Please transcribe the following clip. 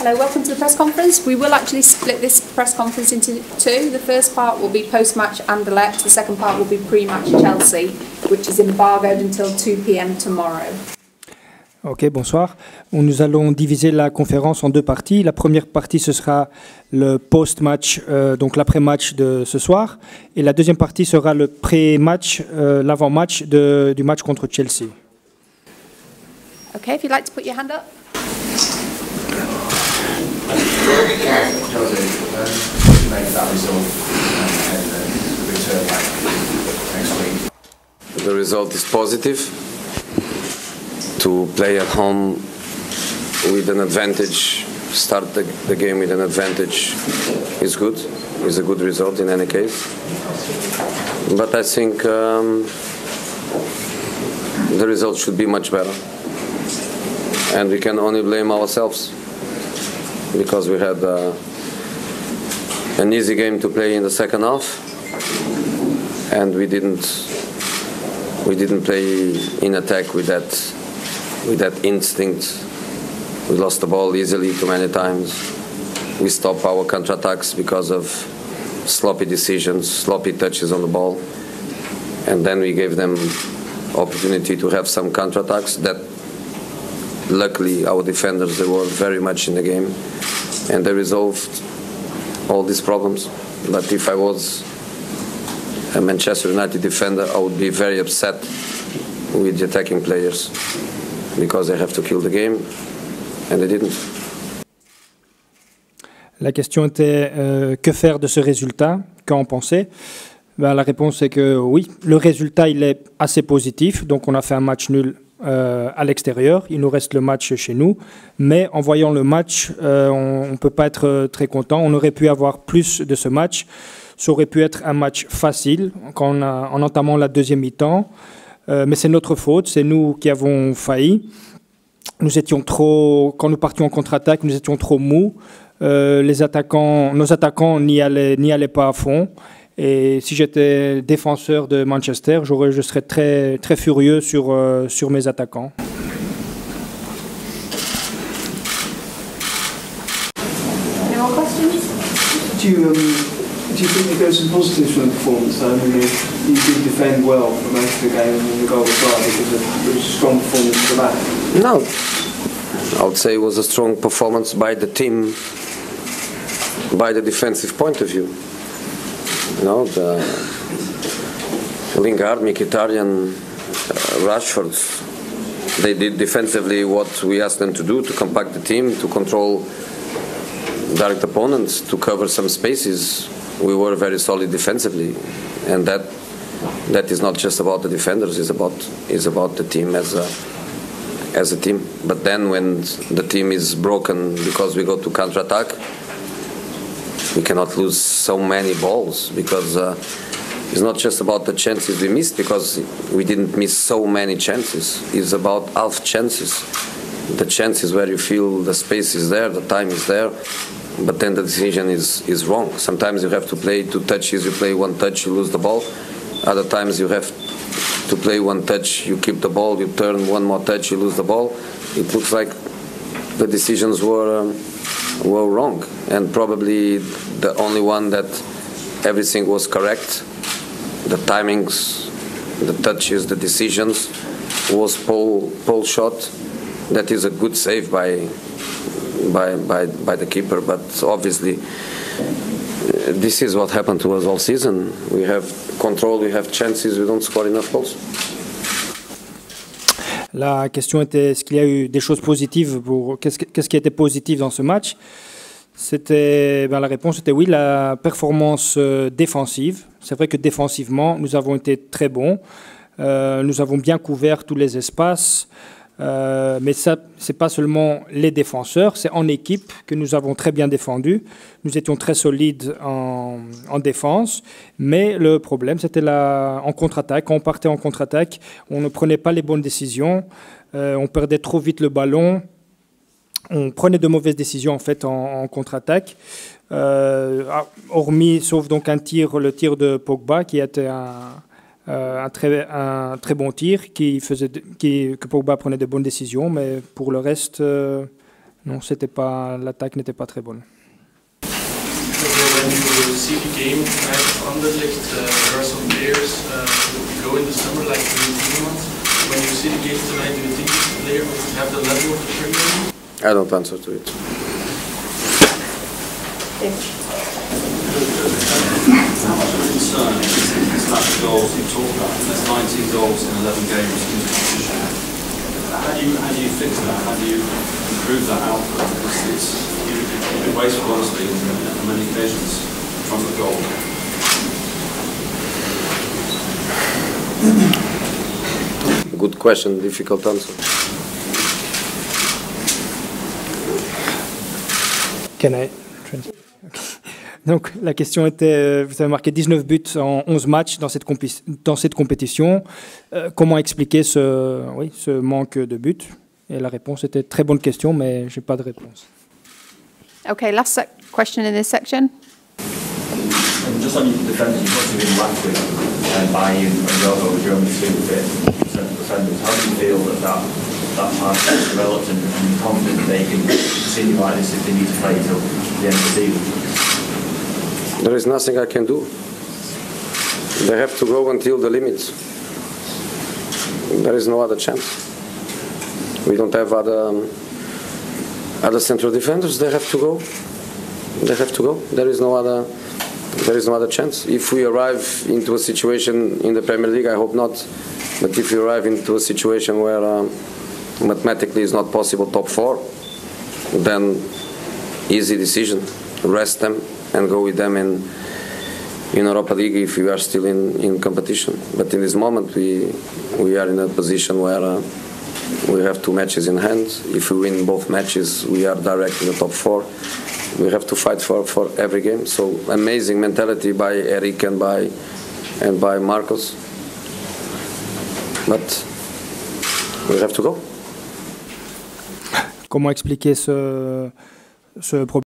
Hello, welcome to the press conference. We will actually split this press conference into two. The first part will be post-match Anderlecht. The second part will be pre-match Chelsea, which is embargoed until 2 p.m. tomorrow. Ok, bonsoir. Nous allons diviser la conférence en deux parties. La première partie, ce sera le post-match, donc l'après-match de ce soir. Et la deuxième partie sera le pré-match, l'avant-match du match contre Chelsea. Okay, if you'd like to put your hand up. The result is positive. To play at home with an advantage, start the game with an advantage is good. It's a good result in any case. But I think the result should be much better. And we can only blame ourselves because we had an easy game to play in the second half, and we didn't play in attack with that instinct. We lost the ball easily too many times. We stopped our counterattacks because of sloppy decisions, sloppy touches on the ball, and then we gave them opportunity to have some counterattacks that luckily our defenders, they were very much in the game and they resolved all these problems. But if I was a Manchester United defender, I would be very upset with the attacking players because they have to kill the game and they didn't. La question était que faire de ce résultat, qu'en penser? La réponse est que oui, le résultat il est assez positif, donc on a fait un match nul à l'extérieur, il nous reste le match chez nous, mais en voyant le match, on ne peut pas être très content. On aurait pu avoir plus de ce match, ça aurait pu être un match facile en entamant la deuxième mi-temps, mais c'est notre faute, c'est nous qui avons failli. Nous étions quand nous partions en contre-attaque, nous étions trop mous, nos attaquants n'y allaient pas à fond. Et si j'étais défenseur de Manchester, je serais très, très furieux sur mes attaquants. Any more questions? Do you think that there's some positives from the performance? I mean, you did defend well for most of the game and the goal was right because it was a strong performance for that. No, I would say it was a strong performance by the team, by the defensive point of view. You know, the Lingard, Mkhitaryan, Rashford, they did defensively what we asked them to do, to compact the team, to control direct opponents, to cover some spaces. We were very solid defensively, and that is not just about the defenders, it's about the team as a team. But then when the team is broken because we go to counter-attack, we cannot lose so many balls because it's not just about the chances we missed, because we didn't miss so many chances. It's about half chances. The chances where you feel the space is there, the time is there, but then the decision is wrong. Sometimes you have to play 2 touches, you play 1 touch, you lose the ball. Other times you have to play 1 touch, you keep the ball, you turn 1 more touch, you lose the ball. It looks like the decisions were wrong, and probably the only one that everything was correct, the timings, the touches, the decisions, was Paul's shot. That is a good save by the keeper, but obviously this is what happened to us all season. We have control, we have chances, we don't score enough goals. La question était, est-ce qu'il y a eu des choses positives qu'est-ce qui était positif dans ce match? La réponse était oui, la performance défensive. C'est vrai que défensivement, nous avons été très bons. Nous avons bien couvert tous les espaces. Mais ça, c'est pas seulement les défenseurs, c'est en équipe que nous avons très bien défendu. Nous étions très solides en défense, mais le problème, c'était en contre-attaque. Quand on partait en contre-attaque, on ne prenait pas les bonnes décisions, on perdait trop vite le ballon, on prenait de mauvaises décisions en fait en contre-attaque. Sauf donc le tir de Pogba qui était un très bon tir que Pogba prenait de bonnes décisions, mais pour le reste, Non, l'attaque n'était pas très bonne. When you see the game tonight of Anderlecht, there are some players who go in the summer like Tielemans. When you see the game tonight, do you think this player would have the level of the Premier League? I don't answer to it. How much of a concern is this lack of goals you talk about? There's 19 goals in 11 games in the competition. How do you fix that? How do you improve that output? Because you've been wasteful, honestly, on many occasions from the goal. Good question, difficult answer. Can I translate? Okay. Donc la question était, vous avez marqué 19 buts en 11 matchs dans cette compétition. Comment expliquer ce manque de buts? Et la réponse était très bonne question, mais j'ai pas de réponse. Okay, last question in this section. Just on your defenders, you must have been last week by and Robo with your only 2 defenders. How do you feel that part has developed and you're confident that they can continue like this if they need to play till the end of the season? There is nothing I can do. They have to go until the limits. There is no other chance. We don't have other central defenders. They have to go. They have to go. There is no other chance. If we arrive into a situation in the Premier League, I hope not. But if we arrive into a situation where mathematically it's not possible top 4, then easy decision. Rest them and go with them in Europa League if we are still in competition. But in this moment we are in a position where we have 2 matches in hand. If we win both matches, we are direct in the top 4. We have to fight for every game. So amazing mentality by Eric and by Marcos. But we have to go. Comment expliquer ce problème?